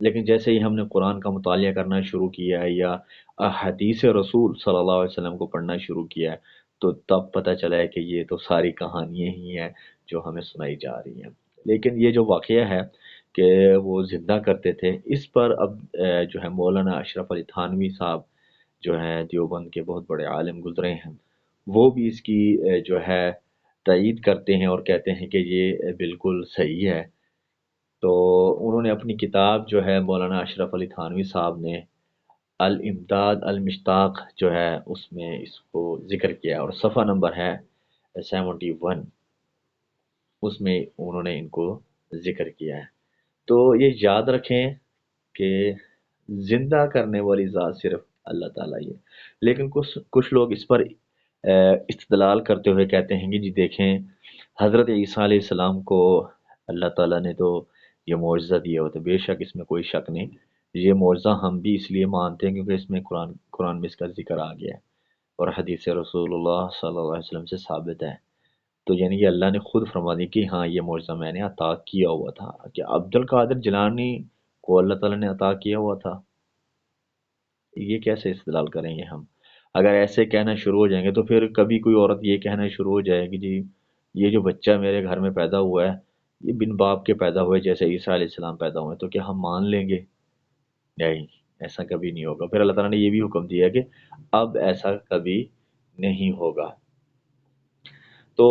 لیکن جیسے ہی ہم نے قرآن کا مطالعہ کرنا شروع کیا ہے یا حدیث رسول صلی اللہ علیہ وسلم کو پڑھنا شروع کیا ہے تو تب پتہ چلا ہے کہ یہ تو ساری کہانیاں ہی ہیں جو ہمیں سنائی جا رہی ہیں۔ لیکن یہ جو واقعہ ہے کہ وہ زندہ کرتے تھے، اس پر اب جو ہے مولانا اشرف علی تھانوی صاحب جو ہیں دیوبند کے بہت بڑے عالم گزرے ہیں، وہ بھی اس کی جو ہے تائید کرتے ہیں اور کہتے ہیں کہ یہ بالکل صحیح ہے۔ تو انہوں نے اپنی کتاب جو ہے مولانا اشرف علی تھانوی صاحب نے الامداد المشتاق جو ہے اس میں اس کو ذکر کیا اور صفحہ نمبر ہے 71، اس میں انہوں نے ان کو ذکر کیا ہے۔ تو یہ یاد رکھیں کہ زندہ کرنے والی ذات صرف اللہ تعالیٰ ہی ہے، لیکن کچھ لوگ اس پر استدلال کرتے ہوئے کہتے ہیں کہ جی دیکھیں حضرت عیسیٰ علیہ السلام کو اللہ تعالیٰ نے تو یہ معجزہ دیا ہوتا ہے، بے شک اس میں کوئی شک نہیں، یہ معجزہ ہم بھی اس لیے مانتے ہیں کیونکہ اس میں قرآن میں اس کا ذکر آ گیا ہے اور حدیث رسول اللہ صلی اللہ علیہ وسلم سے ثابت ہے۔ تو یعنی کہ اللہ نے خود فرما دی کہ ہاں یہ معجزہ میں نے عطا کیا ہوا تھا، کہ عبد القادر جیلانی کو اللہ تعالیٰ نے عطا کیا ہوا تھا، یہ کیسے استدلال کریں گے ہم؟ اگر ایسے کہنا شروع ہو جائیں گے تو پھر کبھی کوئی عورت یہ کہنا شروع ہو جائے گی جی یہ جو بچہ میرے گھر میں پیدا ہوا ہے یہ بن باپ کے پیدا ہوئے جیسے عیسیٰ علیہ السلام پیدا ہوئے، تو کیا ہم مان لیں گے؟ نہیں، ایسا کبھی نہیں ہوگا۔ پھر اللہ تعالیٰ نے یہ بھی حکم دیا کہ اب ایسا کبھی نہیں ہوگا۔ تو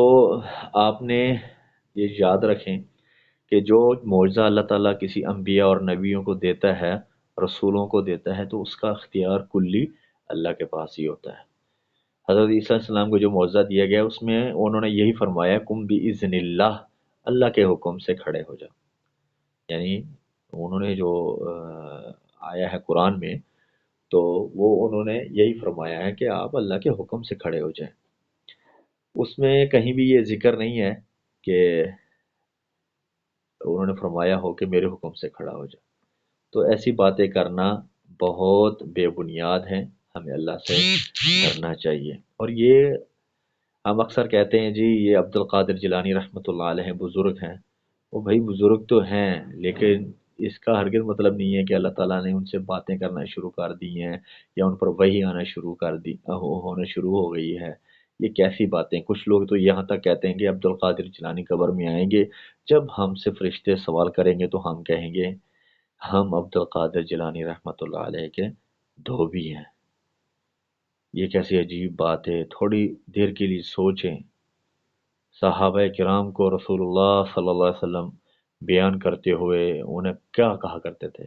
آپ نے یہ یاد رکھیں کہ جو معجزہ اللہ تعالیٰ کسی انبیاء اور نبیوں کو دیتا ہے، رسولوں کو دیتا ہے، تو اس کا اختیار کلی اللہ کے پاس ہی ہوتا ہے۔ حضرت عیسیٰ علیہ السلام کو جو معجزہ دیا گیا اس میں انہوں نے یہی فرمایا کم بِإِذْنِ اللہ، اللہ کے حکم سے کھڑے ہو جا، یعنی انہوں نے جو آیا ہے قرآن میں تو وہ انہوں نے یہی فرمایا ہے کہ آپ اللہ کے حکم سے کھڑے ہو جائیں۔ اس میں کہیں بھی یہ ذکر نہیں ہے کہ انہوں نے فرمایا ہو کہ میرے حکم سے کھڑا ہو جا۔ تو ایسی باتیں کرنا بہت بے بنیاد ہیں، ہمیں اللہ سے ڈرنا چاہیے۔ اور یہ ہم اکثر کہتے ہیں جی یہ عبد القادر جیلانی رحمۃ اللہ علیہ بزرگ ہیں، وہ بھائی بزرگ تو ہیں لیکن اس کا ہرگز مطلب نہیں ہے کہ اللہ تعالیٰ نے ان سے باتیں کرنا شروع کر دی ہیں یا ان پر وحی آنا ہونا شروع ہو گئی ہے۔ یہ کیسی باتیں؟ کچھ لوگ تو یہاں تک کہتے ہیں کہ عبد القادر جیلانی قبر میں آئیں گے، جب ہم سے فرشتے سوال کریں گے تو ہم کہیں گے ہم عبد القادر جیلانی رحمۃ اللہ علیہ کے دھوبی ہیں۔ یہ کیسی عجیب بات ہے، تھوڑی دیر کے لیے سوچیں۔ صحابہ کرام کو رسول اللہ صلی اللہ علیہ وسلم بیان کرتے ہوئے انہیں کیا کہا کرتے تھے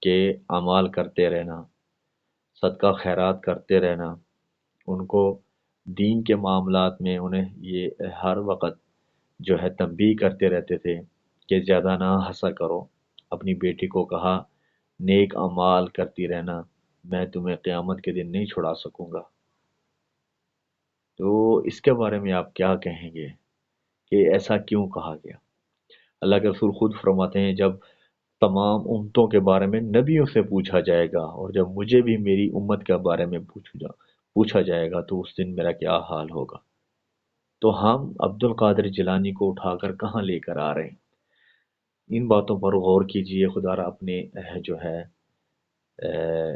کہ اعمال کرتے رہنا، صدقہ خیرات کرتے رہنا۔ ان کو دین کے معاملات میں انہیں یہ ہر وقت جو ہے تنبیہ کرتے رہتے تھے کہ زیادہ نہ ہنسا کرو۔ اپنی بیٹی کو کہا نیک اعمال کرتی رہنا، میں تمہیں قیامت کے دن نہیں چھڑا سکوں گا۔ تو اس کے بارے میں آپ کیا کہیں گے کہ ایسا کیوں کہا گیا؟ اللہ کے رسول خود فرماتے ہیں جب تمام امتوں کے بارے میں نبیوں سے پوچھا جائے گا اور جب مجھے بھی میری امت کے بارے میں پوچھا جائے گا تو اس دن میرا کیا حال ہوگا۔ تو ہم عبد القادر جیلانی کو اٹھا کر کہاں لے کر آ رہے ہیں؟ ان باتوں پر غور کیجئے، خدا را اپنے جو ہے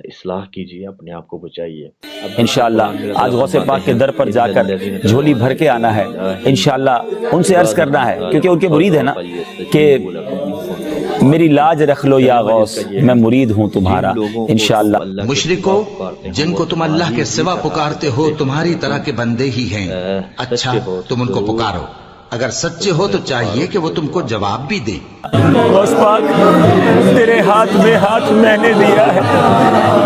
اصلاح کیجئے، اپنے آپ کو بچائیے۔ انشاءاللہ آج غوث پاک کے در پر جا کر جھولی بھر کے آنا ہے، انشاءاللہ ان سے عرض کرنا ہے، کیونکہ ان کے مرید ہے نا کہ میری لاج رکھ لو یا غوث، میں مرید ہوں تمہارا انشاءاللہ۔ مشرکو جن کو تم اللہ کے سوا پکارتے ہو تمہاری طرح کے بندے ہی ہیں، اچھا تم ان کو پکارو، اگر سچے ہو تو چاہیے کہ وہ تم کو جواب بھی دے۔ غوث پاک تیرے ہاتھ میں ہاتھ میں نے دیا ہے،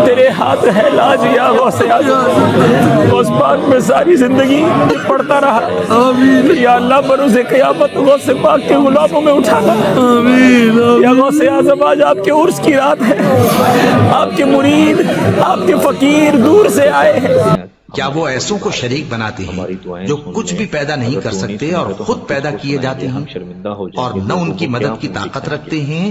تیرے ہاتھ ہے لاج یا غوث اعظم۔ غوث پاک میں ساری زندگی پڑھتا رہا، یا اللہ بروز قیامت غوث پاک کے غلاموں میں اٹھانا۔ یا غوث اعظم آج آپ کے عرس کی رات ہے، آپ کے مرید آپ کے فقیر دور سے آئے ہیں۔ کیا وہ ایسوں کو شریک بناتے ہیں جو کچھ بھی پیدا نہیں کر سکتے اور خود پیدا کیے جاتے ہیں، اور نہ ان کی مدد کی طاقت رکھتے ہیں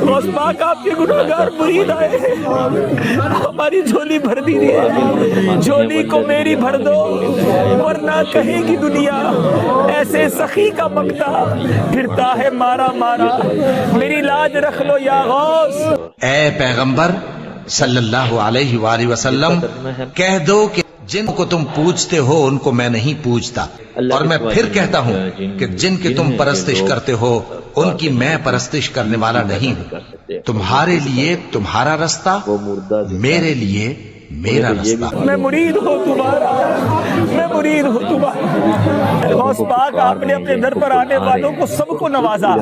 غوث پاک آپ کے گناہگار مرید آئے ہیں، ہماری جھولی بھر دیجیے، جھولی کو میری بھر دو، ورنہ کہے گی دنیا ایسے سخی کا مقتا پھرتا ہے مارا مارا، میری لاج رکھ لو یا غوث۔ اے پیغمبر صلی اللہ علیہ وآلہ وسلم، کہہ دو کہ جن کو تم پوجتے ہو ان کو میں نہیں پوجتا، اور میں پھر کہتا ہوں کہ جن کی تم پرستش کرتے ہو ان کی میں پرستش کرنے والا نہیں ہوں۔ تمہارے لیے تمہارا رستہ، میرے لیے میرا رستہ۔ میں مرید ہوں تمہارا، میں مرید ہوں تمہارا۔ غوث پاک آپ نے اپنے در پر آنے والوں کو سب کو نوازا،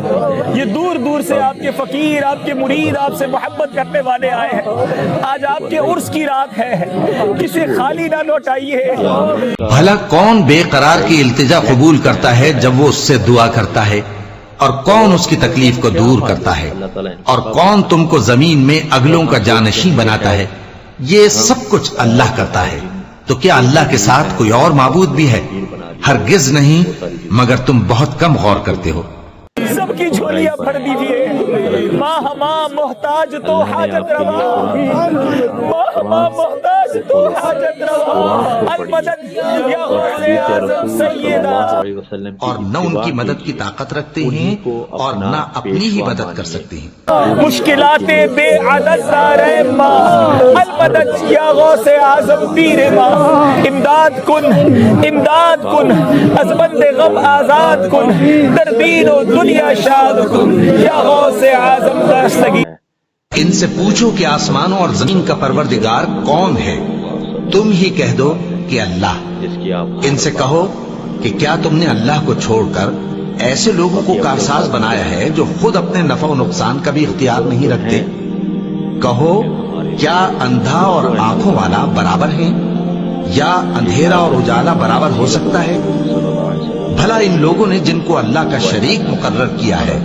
یہ دور دور سے آپ کے فقیر، آپ کے مرید، آپ سے محبت کرنے والے آئے ہیں۔ آج آپ کے عرس کی رات ہے، کسی خالی نہ لوٹائیے۔ بھلا کون بے قرار کی التجا قبول کرتا ہے جب وہ اس سے دعا کرتا ہے، اور کون اس کی تکلیف کو دور کرتا ہے، اور کون تم کو زمین میں اگلوں کا جانشین بناتا ہے؟ یہ سب کچھ اللہ کرتا ہے، تو کیا اللہ کے ساتھ کوئی اور معبود بھی ہے؟ ہرگز نہیں، مگر تم بہت کم غور کرتے ہو۔ سب کی جھولیاں بھر دیجیے، ماں ماں محتاج تو حاجت روا، ماں ماں محتاج تو حاجت روا، المدد یا غوث اعظم سیدہ۔ اور نہ ان کی مدد کی طاقت رکھتے ہیں اور نہ اپنی ہی مدد کر سکتے ہیں۔ مشکلات بے عدد دارے ماں، المدد یا غوث اعظم پیر ماں، امداد کن از بند غم آزاد کن، در دین و دنیا شاد کن یا غوث اعظم دستگی۔ ان سے پوچھو کہ آسمانوں اور زمین کا پروردگار کون ہے؟ تم ہی کہہ دو کہ اللہ۔ ان سے کہو کہ کیا تم نے اللہ کو چھوڑ کر ایسے لوگوں کو کارساز بنایا ہے جو خود اپنے نفع و نقصان کا بھی اختیار نہیں رکھتے؟ کہو کیا اندھا اور آنکھوں والا برابر ہیں، یا اندھیرا اور اجالا برابر ہو سکتا ہے؟ بھلا ان لوگوں نے جن کو اللہ کا شریک مقرر کیا ہے،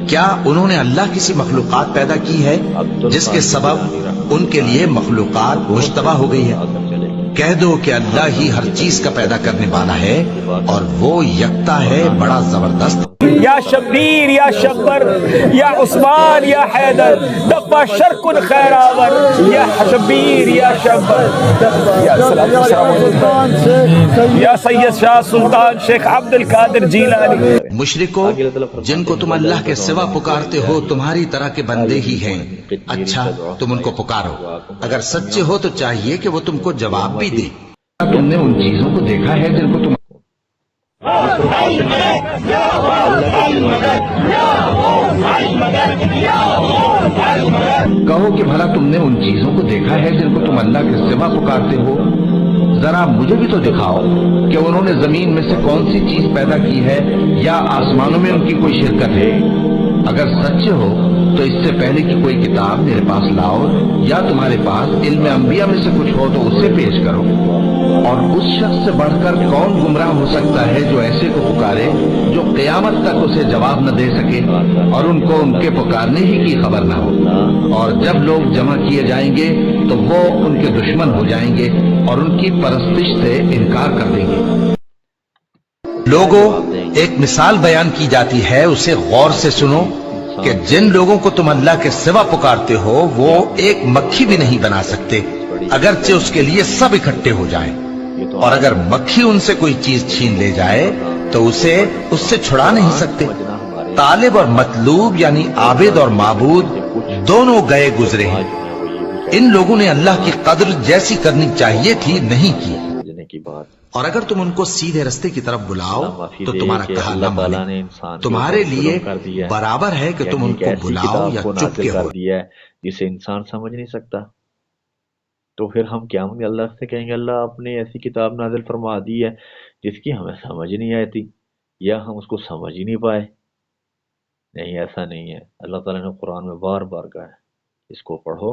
کیا انہوں نے اللہ کسی مخلوقات پیدا کی ہے جس کے سبب ان کے لیے مخلوقات مشتبہ ہو گئی ہے؟ کہہ دو کہ اللہ ہی ہر چیز کا پیدا کرنے والا ہے، اور وہ یکتا ہے، بڑا زبردست۔ یا شبیر یا شبر یا عثمان یا حیدر، دفع شرک خیراور یا شبیر یا شبر، یا سید شاہ سلطان شیخ عبد القادر جیلانی۔ مشرکو، جن کو تم اللہ کے سوا پکارتے ہو تمہاری طرح کے بندے ہی ہیں، اچھا تم ان کو پکارو، اگر سچے ہو تو چاہیے کہ وہ تم کو جواب بھی دے۔ تم نے ان چیزوں کو دیکھا ہے جن کو تم کہو کہ بھلا تم نے ان چیزوں کو دیکھا ہے جن کو تم اللہ کے سوا پکارتے ہو؟ ذرا مجھے بھی تو دکھاؤ کہ انہوں نے زمین میں سے کون سی چیز پیدا کی ہے، یا آسمانوں میں ان کی کوئی شرکت ہے۔ اگر سچے ہو تو اس سے پہلے کی کوئی کتاب میرے پاس لاؤ، یا تمہارے پاس علم انبیاء میں سے کچھ ہو تو اسے پیش کرو۔ اور اس شخص سے بڑھ کر کون گمراہ ہو سکتا ہے جو ایسے کو پکارے جو قیامت تک اسے جواب نہ دے سکے، اور ان کو ان کے پکارنے ہی کی خبر نہ ہو۔ اور جب لوگ جمع کیے جائیں گے تو وہ ان کے دشمن ہو جائیں گے اور ان کی پرستش سے انکار کر دیں گے۔ لوگوں، ایک مثال بیان کی جاتی ہے، اسے غور سے سنو کہ جن لوگوں کو تم اللہ کے سوا پکارتے ہو وہ ایک مکھی بھی نہیں بنا سکتے، اگرچہ اس کے لیے سب اکٹھے ہو جائیں، اور اگر مکھی ان سے کوئی چیز چھین لے جائے تو اسے اس سے چھڑا نہیں سکتے۔ طالب اور مطلوب یعنی عابد اور معبود دونوں گئے گزرے ہیں۔ ان لوگوں نے اللہ کی قدر جیسی کرنی چاہیے تھی نہیں کی، اور اگر تم ان کو سیدھے رستے کی طرف بلاؤ تو تمہارا کہا نہ مانے۔ تمہارے لیے برابر ہے کہ تم ان کو بلاؤ یا چپ کے ہو۔ جسے انسان سمجھ نہیں سکتا، تو پھر ہم کیا ہوں گے؟ اللہ سے کہیں گے اللہ آپ نے ایسی کتاب نازل فرما دی ہے جس کی ہمیں سمجھ نہیں آتی، یا ہم اس کو سمجھ ہی نہیں پائے۔ نہیں، ایسا نہیں ہے۔ اللہ تعالیٰ نے قرآن میں بار بار کہا ہے اس کو پڑھو،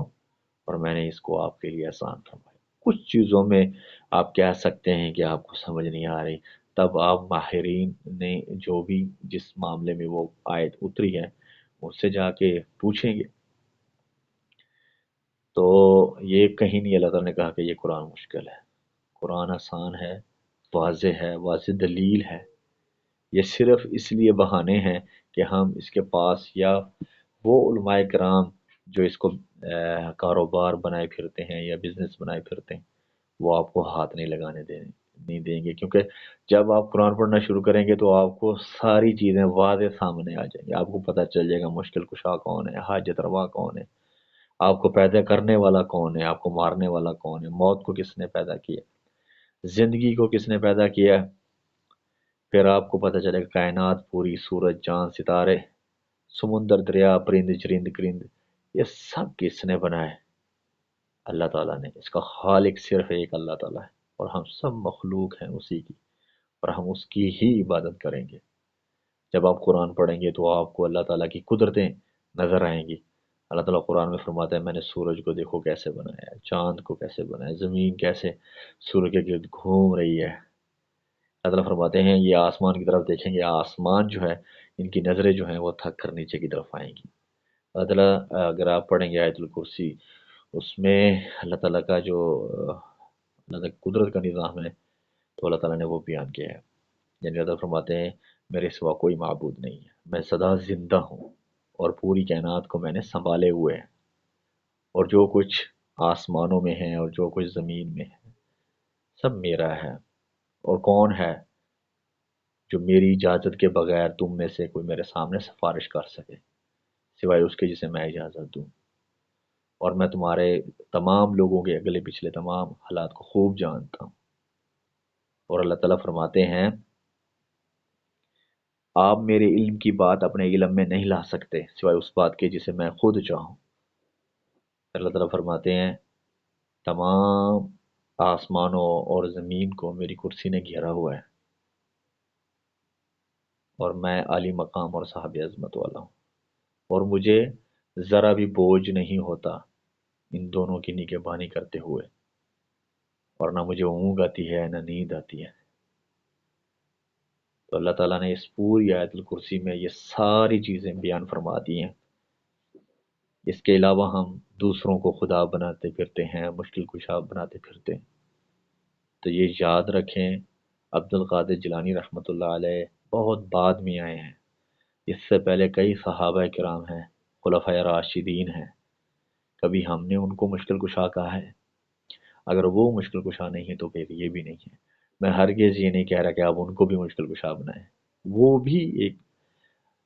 اور میں نے اس کو آپ کے لیے آسان فرمایا۔ کچھ چیزوں میں آپ کہہ سکتے ہیں کہ آپ کو سمجھ نہیں آ رہی، تب آپ ماہرین نے جو بھی جس معاملے میں وہ آیت اتری ہے اس سے جا کے پوچھیں گے۔ تو یہ کہیں نہیں اللہ تعالیٰ نے کہا کہ یہ قرآن مشکل ہے۔ قرآن آسان ہے، واضح ہے، واضح دلیل ہے۔ یہ صرف اس لیے بہانے ہیں کہ ہم اس کے پاس، یا وہ علماء کرام جو اس کو کاروبار بنائے پھرتے ہیں یا بزنس بنائے پھرتے ہیں، وہ آپ کو ہاتھ نہیں دیں گے، کیونکہ جب آپ قرآن پڑھنا شروع کریں گے تو آپ کو ساری چیزیں واضح سامنے آ جائیں گی، آپ کو پتہ چل جائے گا مشکل کشا کون ہے، حاجت روا کون ہے، آپ کو پیدا کرنے والا کون ہے، آپ کو مارنے والا کون ہے، موت کو کس نے پیدا کیا، زندگی کو کس نے پیدا کیا۔ پھر آپ کو پتہ چلے گا کائنات پوری، سورج چاند ستارے، سمندر دریا، پرند چرند کرند، یہ سب کس نے بنائے؟ اللہ تعالیٰ نے۔ اس کا خالق صرف ایک اللہ تعالیٰ ہے، اور ہم سب مخلوق ہیں اسی کی، اور ہم اس کی ہی عبادت کریں گے۔ جب آپ قرآن پڑھیں گے تو آپ کو اللہ تعالیٰ کی قدرتیں نظر آئیں گی۔ اللہ تعالیٰ قرآن میں فرماتا ہے میں نے سورج کو دیکھو کیسے بنایا ہے، چاند کو کیسے بنایا ہے، زمین کیسے سورج کے گرد گھوم رہی ہے۔ اللہ تعالیٰ فرماتے ہیں یہ آسمان کی طرف دیکھیں گے، آسمان جو ہے ان کی نظریں جو ہیں وہ تھک کر نیچے کی طرف آئیں گی۔ اللہ تعالیٰ اگر آپ پڑھیں گے آیت الکرسی، اس میں اللہ تعالیٰ کا جو اللہ تعالیٰ کی قدرت کا نظام ہے تو اللہ تعالیٰ نے وہ بیان کیا ہے۔ یعنی اللہ تعالیٰ فرماتے ہیں میرے سوا کوئی معبود نہیں ہے، میں سدا زندہ ہوں، اور پوری کائنات کو میں نے سنبھالے ہوئے ہے، اور جو کچھ آسمانوں میں ہے اور جو کچھ زمین میں ہے سب میرا ہے۔ اور کون ہے جو میری اجازت کے بغیر تم میں سے کوئی میرے سامنے سفارش کر سکے، سوائے اس کے جسے میں اجازت دوں، اور میں تمہارے تمام لوگوں کے اگلے پچھلے تمام حالات کو خوب جانتا ہوں۔ اور اللہ تعالیٰ فرماتے ہیں آپ میرے علم کی بات اپنے علم میں نہیں لا سکتے سوائے اس بات کے جسے میں خود چاہوں۔ اللہ تعالیٰ فرماتے ہیں تمام آسمانوں اور زمین کو میری کرسی نے گھیرا ہوا ہے، اور میں عالی مقام اور صاحب عظمت والا ہوں، اور مجھے ذرا بھی بوجھ نہیں ہوتا ان دونوں کی نگہبانی کرتے ہوئے، اور نہ مجھے اونگ آتی ہے نہ نیند آتی ہے۔ تو اللہ تعالیٰ نے اس پوری آیت الکرسی میں یہ ساری چیزیں بیان فرما دی ہیں۔ اس کے علاوہ ہم دوسروں کو خدا بناتے پھرتے ہیں، مشکل کشا بناتے پھرتے ہیں، تو یہ یاد رکھیں عبد القادر جیلانی رحمۃ اللہ علیہ بہت بعد میں آئے ہیں، اس سے پہلے کئی صحابہ کرام ہیں، خلفائے راشدین ہیں، کبھی ہم نے ان کو مشکل کشا کہا ہے؟ اگر وہ مشکل کشا نہیں ہے تو پھر یہ بھی نہیں ہے۔ میں ہرگز یہ نہیں کہہ رہا کہ آپ ان کو بھی مشکل کشا بنائیں، وہ بھی ایک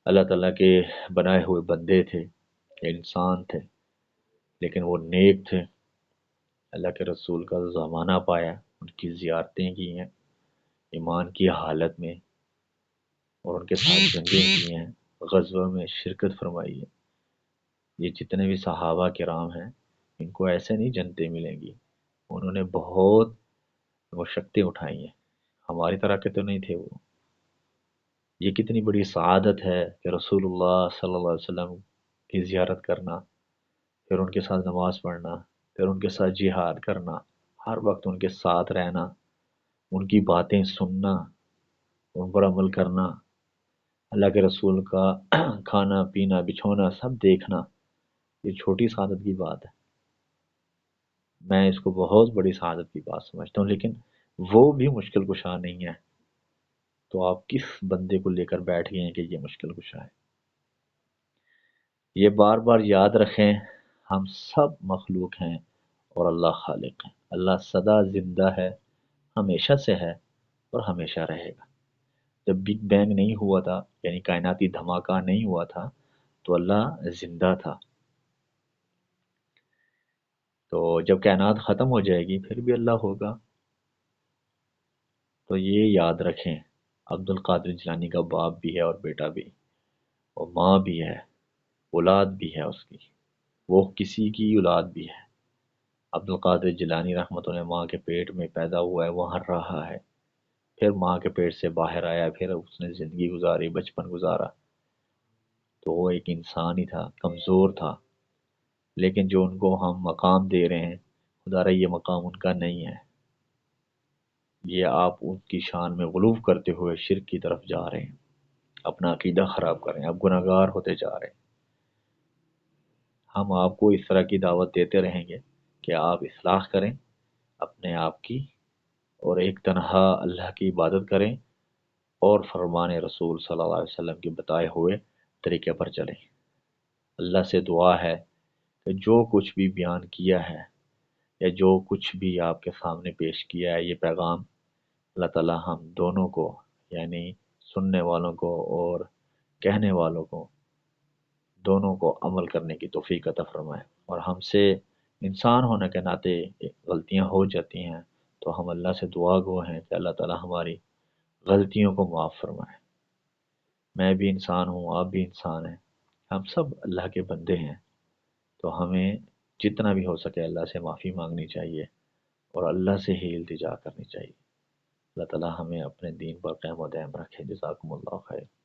اللہ تعالیٰ کے بنائے ہوئے بندے تھے، انسان تھے، لیکن وہ نیک تھے، اللہ کے رسول کا زمانہ پایا، ان کی زیارتیں کی ہیں ایمان کی حالت میں، اور ان کے ساتھ جنگیں کی ہیں، غزوہ میں شرکت فرمائی ہے۔ یہ جتنے بھی صحابہ کرام ہیں ان کو ایسے نہیں جنتیں ملیں گی، انہوں نے بہت مشقتیں اٹھائی ہیں، ہماری طرح کے تو نہیں تھے وہ۔ یہ کتنی بڑی سعادت ہے کہ رسول اللہ صلی اللہ علیہ وسلم کی زیارت کرنا، پھر ان کے ساتھ نماز پڑھنا، پھر ان کے ساتھ جہاد کرنا، ہر وقت ان کے ساتھ رہنا، ان کی باتیں سننا، ان پر عمل کرنا، اللہ کے رسول کا کھانا پینا بچھونا سب دیکھنا، یہ چھوٹی سعادت کی بات ہے، میں اس کو بہت بڑی سعادت کی بات سمجھتا ہوں، لیکن وہ بھی مشکل کشا نہیں ہے، تو آپ کس بندے کو لے کر بیٹھ گئے ہیں کہ یہ مشکل کشا ہے؟ یہ بار بار یاد رکھیں ہم سب مخلوق ہیں اور اللہ خالق ہے، اللہ سدا زندہ ہے، ہمیشہ سے ہے اور ہمیشہ رہے گا۔ جب بگ بینگ نہیں ہوا تھا، یعنی کائناتی دھماکہ نہیں ہوا تھا، تو اللہ زندہ تھا، تو جب کائنات ختم ہو جائے گی پھر بھی اللہ ہوگا۔ تو یہ یاد رکھیں عبد القادر جیلانی کا باپ بھی ہے اور بیٹا بھی، اور ماں بھی ہے، اولاد بھی ہے اس کی، وہ کسی کی اولاد بھی ہے۔ عبد القادر جیلانی رحمۃ اللہ ماں کے پیٹ میں پیدا ہوا ہے، وہاں رہا ہے، پھر ماں کے پیٹ سے باہر آیا، پھر اس نے زندگی گزاری، بچپن گزارا، تو وہ ایک انسان ہی تھا، کمزور تھا، لیکن جو ان کو ہم مقام دے رہے ہیں خدا رہا یہ مقام ان کا نہیں ہے، یہ آپ ان کی شان میں غلو کرتے ہوئے شرک کی طرف جا رہے ہیں، اپنا عقیدہ خراب کر رہے ہیں، آپ گناہ گار ہوتے جا رہے ہیں۔ ہم آپ کو اس طرح کی دعوت دیتے رہیں گے کہ آپ اصلاح کریں اپنے آپ کی، اور ایک تنہا اللہ کی عبادت کریں، اور فرمان رسول صلی اللہ علیہ وسلم کے بتائے ہوئے طریقے پر چلیں۔ اللہ سے دعا ہے کہ جو کچھ بھی بیان کیا ہے یا جو کچھ بھی آپ کے سامنے پیش کیا ہے، یہ پیغام اللہ تعالی ہم دونوں کو، یعنی سننے والوں کو اور کہنے والوں کو، دونوں کو عمل کرنے کی توفیق عطا فرمائے۔ اور ہم سے انسان ہونے کے ناطے غلطیاں ہو جاتی ہیں، تو ہم اللہ سے دعا گو ہیں کہ اللہ تعالی ہماری غلطیوں کو معاف فرمائے۔ میں بھی انسان ہوں، آپ بھی انسان ہیں، ہم سب اللہ کے بندے ہیں، تو ہمیں جتنا بھی ہو سکے اللہ سے معافی مانگنی چاہیے اور اللہ سے ہی التجا کرنی چاہیے۔ اللہ تعالی ہمیں اپنے دین پر قائم و دائم رکھے۔ جزاکم اللہ خیر۔